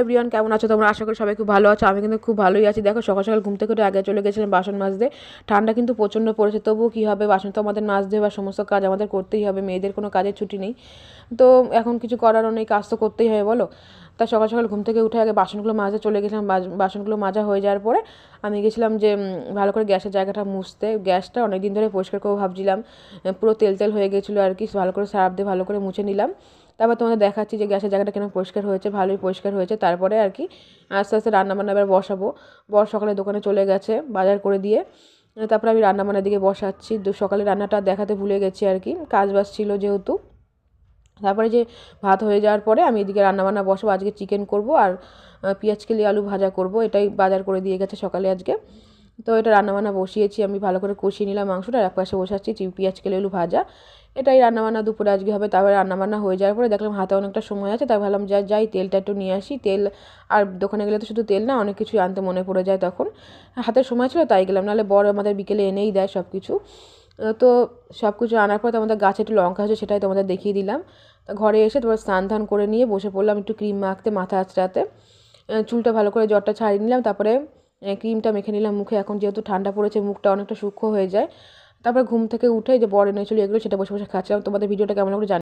Everyone, কেমন আছো তোমরা? আশা করি সবাই খুব ভালো আছো। আমি কিন্তু খুব ভালোই আছি। দেখো, সকাল সকাল ঘুম থেকে উঠে আগে চলে গেছিলাম বাসন মাজতে। ঠান্ডা কিন্তু প্রচণ্ড পড়েছে, তবুও কী হবে, বাসন তো আমাদের মাজতে বা সমস্ত কাজ আমাদের করতেই হবে। মেয়েদের কোনো কাজের ছুটি নেই, তো এখন কিছু করারও নেই, কাজ তো করতেই হবে বলো। তা সকাল সকাল ঘুম থেকে উঠে আগে বাসনগুলো মাজতে চলে গেছিলাম। বাসনগুলো মাজা হয়ে যাওয়ার পরে আমি গেছিলাম যে ভালো করে গ্যাসের জায়গাটা মুছতে। গ্যাসটা অনেক দিন ধরে পরিষ্কার করবো ভাবছিলাম, পুরো তেল তেল হয়ে গেছিলো আর কি। ভালো করে সার্ফ দিয়ে ভালো করে মুছে নিলাম। তারপর তোমাদের দেখাচ্ছি যে গ্যাসের জায়গাটা কেন পরিষ্কার হয়েছে। ভালোই পরিষ্কার হয়েছে। তারপরে আর কি আস্তে আস্তে রান্নাবান্না এবার বসাবো। সকালে দোকানে চলে গেছে বাজার করে দিয়ে। তারপরে আমি রান্নাবান্নার দিকে বসাচ্ছি। সকালে রান্নাটা দেখাতে ভুলে গেছি আর কি, কাজ বাজ ছিল যেহেতু। তারপরে যে ভাত হয়ে যাওয়ার পরে আমি এদিকে রান্নাবান্না বসাবো। আজকে চিকেন করব আর পেঁয়াজ কেলি আলু ভাজা করব, এটাই বাজার করে দিয়ে গেছে সকালে আজকে। তো এটা রান্নাবান্না বসিয়েছি আমি, ভালো করে কষিয়ে নিলাম মাংসটা। আর এক পাশে বসাচ্ছি পেঁয়াজ কেলি আলু ভাজা। এটাই রান্নাবান্না দুপুরে আজকে হবে। তারপরে রান্নাবান্না হয়ে যাওয়ার পরে দেখলাম হাতে অনেকটা সময় আছে, তাই ভাবলাম যাই তেলটা একটু নিয়ে আসি। তেল আর দোকানে গেলে তো শুধু তেল না, অনেক কিছুই আনতে মনে পড়ে যায় তখন। হাতের সময় ছিল তাই গেলাম, নাহলে বড় আমাদের বিকেলে এনেই দেয় সব কিছু। তো সব কিছু আনার পর তো আমাদের গাছে একটু লঙ্কা হয়েছে, সেটাই তোমাদের দেখিয়ে দিলাম। তা ঘরে এসে তোমার স্নান ধান করে নিয়ে বসে পড়লাম একটু ক্রিম মাখতে, মাথা আঁচড়াতে। চুলটা ভালো করে জ্বরটা ছাড়িয়ে নিলাম। তারপরে ক্রিমটা মেখে নিলাম মুখে। এখন যেহেতু ঠান্ডা পড়েছে, মুখটা অনেকটা সূক্ষ্ম হয়ে যায়। তারপরে ঘুম থেকে উঠে যে বর এনেছিল এগুলো, সেটা বসে বসে খাচ্ছিলাম। তোমাদের ভিডিওটা কেমন লাগলো জানি।